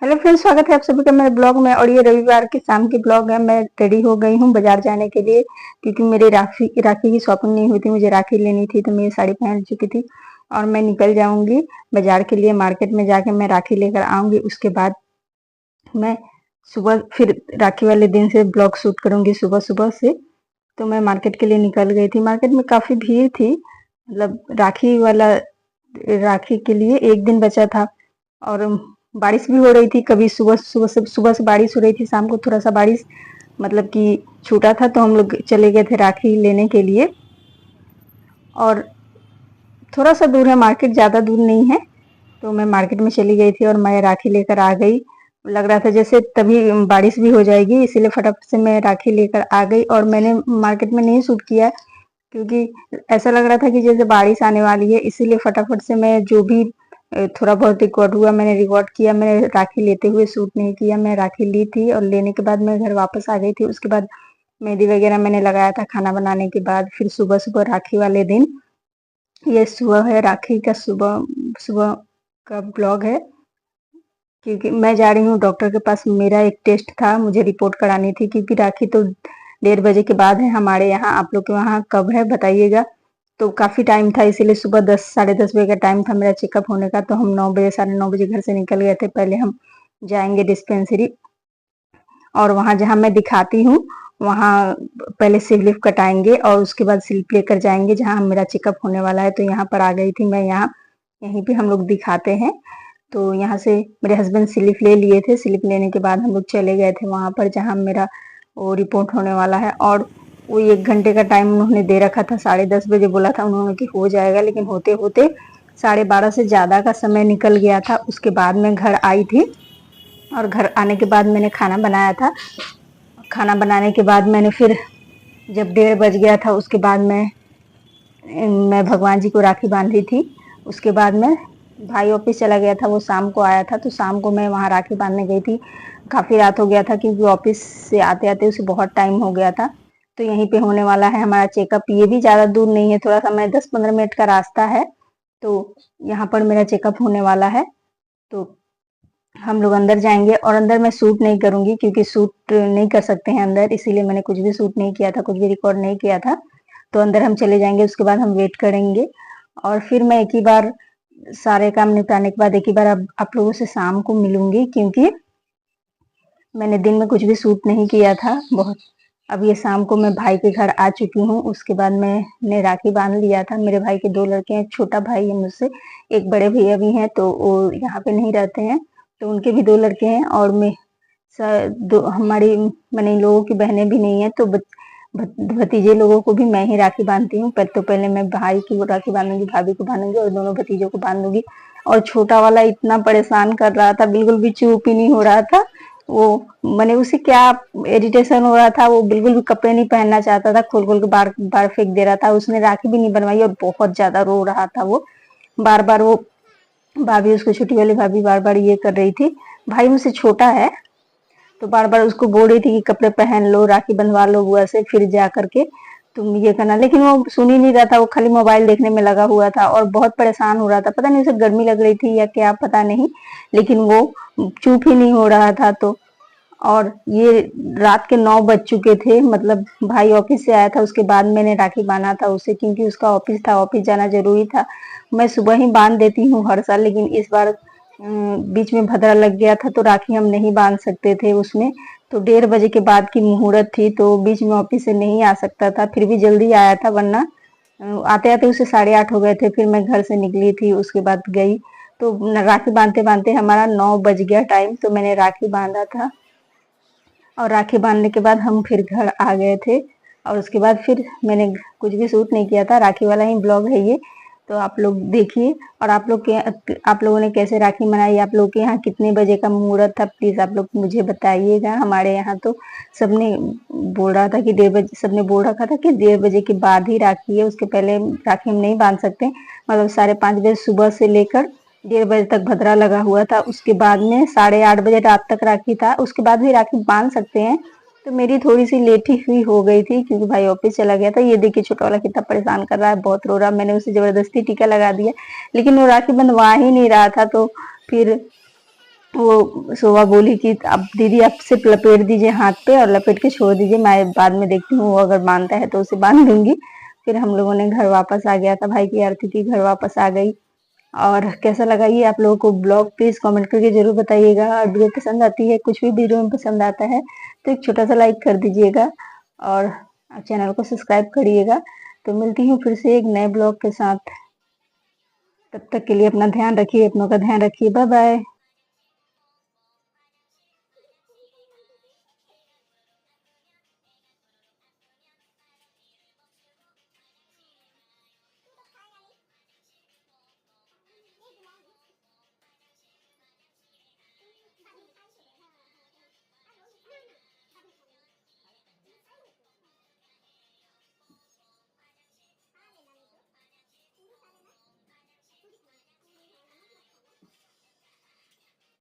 Hello friends, स्वागत है आप सभी का मेरे ब्लॉग में। और ये रविवार के शाम की ब्लॉग है। मैं रेडी हो गई हूँ बाजार जाने के लिए, क्योंकि मेरी राखी की शॉपिंग नहीं हुई थी। मुझे राखी लेनी थी तो मेरी साड़ी पहन चुकी थी और मैं निकल जाऊंगी बाजार के लिए। मार्केट में जाके मैं राखी लेकर आऊंगी। उसके बाद मैं सुबह फिर राखी वाले दिन से ब्लॉग शूट करूंगी सुबह सुबह से। तो मैं मार्केट के लिए निकल गई थी। मार्केट में काफी भीड़ थी, मतलब राखी के लिए एक दिन बचा था। और बारिश भी हो रही थी, कभी सुबह से बारिश हो रही थी, शाम को थोड़ा सा बारिश मतलब कि छूटा था, तो हम लोग चले गए थे राखी लेने के लिए। और थोड़ा सा दूर है मार्केट, ज़्यादा दूर नहीं है। तो मैं मार्केट में चली गई थी और मैं राखी लेकर आ गई। लग रहा था जैसे तभी बारिश भी हो जाएगी, इसीलिए फटाफट से मैं राखी लेकर आ गई। और मैंने मार्केट में नहीं शूट किया, क्योंकि ऐसा लग रहा था कि जैसे बारिश आने वाली है, इसीलिए फटाफट से मैं जो भी थोड़ा बहुत रिकॉर्ड हुआ मैंने रिकॉर्ड किया। मैंने राखी लेते हुए शूट नहीं किया। मैं राखी ली थी और लेने के बाद मैं घर वापस आ गई थी। उसके बाद मेहंदी वगैरह मैंने लगाया था खाना बनाने के बाद। फिर सुबह सुबह राखी वाले दिन, ये सुबह है राखी का, सुबह सुबह का ब्लॉग है। क्योंकि मैं जा रही हूँ डॉक्टर के पास, मेरा एक टेस्ट था, मुझे रिपोर्ट करानी थी। क्योंकि राखी तो 1:30 के बाद है हमारे यहाँ। आप लोग के वहाँ कब है बताइएगा। तो काफी टाइम था, इसीलिए सुबह 10 साढ़े 10 बजे का टाइम था मेरा चेकअप होने का। तो हम 9 बजे साढ़े 9 बजे घर से निकल गए थे। पहले हम जाएंगे डिस्पेंसरी, और वहां जहाँ मैं दिखाती हूँ वहां पहले स्लिप कटाएंगे और उसके बाद स्लिप लेकर जाएंगे जहाँ मेरा चेकअप होने वाला है। तो यहाँ पर आ गई थी मैं। यहीं पे हम लोग दिखाते हैं। तो यहाँ से मेरे हस्बैंड स्लिप ले लिए थे। स्लिप लेने के बाद हम लोग चले गए थे वहां पर जहाँ मेरा वो रिपोर्ट होने वाला है। और वो 1 घंटे का टाइम उन्होंने दे रखा था। 10:30 बजे बोला था उन्होंने कि हो जाएगा, लेकिन होते होते 12:30 से ज्यादा का समय निकल गया था। उसके बाद मैं घर आई थी और घर आने के बाद मैंने खाना बनाया था। खाना बनाने के बाद मैंने फिर जब 1:30 बज गया था, उसके बाद मैं भगवान जी को राखी बांधी थी। उसके बाद मैं भाई ऑफिस चला गया था, वो शाम को आया था। तो शाम को मैं वहाँ राखी बांधने गई थी। काफी रात हो गया था, क्योंकि ऑफिस से आते आते उसे बहुत टाइम हो गया था। तो यहीं पे होने वाला है हमारा चेकअप। ये भी ज्यादा दूर नहीं है, थोड़ा सा मैं 10-15 मिनट का रास्ता है। तो यहाँ पर मेरा चेकअप होने वाला है। तो हम लोग अंदर जाएंगे। और अंदर मैं शूट नहीं करूंगी, क्योंकि शूट नहीं कर सकते हैं अंदर, इसीलिए मैंने कुछ भी शूट नहीं किया था, कुछ भी रिकॉर्ड नहीं किया था। तो अंदर हम चले जाएंगे, उसके बाद हम वेट करेंगे। और फिर मैं एक ही बार सारे काम निपटाने के बाद एक ही बार अब आप लोगों से शाम को मिलूंगी, क्योंकि मैंने दिन में कुछ भी शूट नहीं किया था बहुत। अब ये शाम को मैं भाई के घर आ चुकी हूँ। उसके बाद मैंने राखी बांध लिया था। मेरे भाई के 2 लड़के हैं, छोटा भाई है मुझसे, एक बड़े भैया भी हैं, तो वो यहाँ पे नहीं रहते हैं। तो उनके भी 2 लड़के हैं। और मैं हमारी मैंने इन लोगों की बहनें भी नहीं है, तो भतीजे लोगों को भी मैं ही राखी बांधती हूँ। तो पहले मैं भाई की राखी बांधूंगी, भाभी को बांधूंगी और दोनों भतीजों को बांधूंगी। और छोटा वाला इतना परेशान कर रहा था, बिल्कुल भी चुप ही नहीं हो रहा था वो। मैंने उसे क्या इरिटेशन हो रहा था, वो बिल्कुल भी कपड़े नहीं पहनना चाहता था, खोल खोल के बार बार फेंक दे रहा था। उसने राखी भी नहीं बनवाई और बहुत ज्यादा रो रहा था वो। बार बार वो भाभी, उसको छोटी वाली भाभी बार बार ये कर रही थी। भाई मुझसे छोटा है, तो बार बार उसको बोल रही थी कि कपड़े पहन लो, राखी बंधवा लो बुआ से, फिर जा करके तुम ये करना। लेकिन वो सुन ही नहीं रहा था, वो खाली मोबाइल देखने में लगा हुआ था और बहुत परेशान हो रहा था। पता नहीं उसे गर्मी लग रही थी या क्या, पता नहीं, लेकिन वो चुप ही नहीं हो रहा था। तो और ये रात के 9 बज चुके थे, मतलब भाई ऑफिस से आया था, उसके बाद मैंने राखी बांधा था उसे, क्योंकि उसका ऑफिस था, ऑफिस जाना जरूरी था। मैं सुबह ही बांध देती हूँ हर साल, लेकिन इस बार बीच में भद्रा लग गया था, तो राखी हम नहीं बांध सकते थे उसमें। तो 1:30 बजे के बाद की मुहूर्त थी, तो बीच में ऑफिस से नहीं आ सकता था। फिर भी जल्दी आया था, वरना आते आते उसे 8:30 हो गए थे। फिर मैं घर से निकली थी, उसके बाद गई। तो राखी बांधते बांधते हमारा 9 बज गया टाइम। तो मैंने राखी बांधा था और राखी बांधने के बाद हम फिर घर आ गए थे। और उसके बाद फिर मैंने कुछ भी शूट नहीं किया था, राखी वाला ही ब्लॉग है ये। तो आप लोग देखिए। और आप लोगों ने कैसे राखी मनाई, आप लोग के यहाँ कितने बजे का मुहूर्त था, प्लीज आप लोग मुझे बताइएगा। हमारे यहाँ तो सबने बोल रहा था कि 1:30 बजे, सबने बोल रखा था कि 1:30 बजे के बाद ही राखी है, उसके पहले राखी हम नहीं बांध सकते। मतलब 5:30 बजे सुबह से लेकर 1:30 बजे तक भद्रा लगा हुआ था। उसके बाद में 8:30 बजे रात तक राखी था, उसके बाद भी राखी बांध सकते हैं। तो मेरी थोड़ी सी लेट ही हुई हो गई थी, क्योंकि भाई ऑफिस चला गया था। ये देखिए छोटा वाला कितना परेशान कर रहा है, बहुत रो रहा। मैंने उसे जबरदस्ती टीका लगा दिया, लेकिन वो राखी बंधवा ही नहीं रहा था। तो फिर वो शोभा बोली कि अब दीदी आप सिर्फ लपेट दीजिए हाथ पे और लपेट के छोड़ दीजिए, मैं बाद में देखती हूँ, वो अगर मानता है तो उसे बांध दूंगी। फिर हम लोगों ने घर वापस आ गया था, भाई की आरती थी, घर वापस आ गई। और कैसा लगा ये आप लोगों को ब्लॉग, प्लीज कमेंट करके जरूर बताइएगा। और वीडियो पसंद आती है, कुछ भी वीडियो में पसंद आता है तो एक छोटा सा लाइक कर दीजिएगा और चैनल को सब्सक्राइब करिएगा। तो मिलती हूँ फिर से एक नए ब्लॉग के साथ। तब तक के लिए अपना ध्यान रखिए, अपनों का ध्यान रखिए। Bye bye.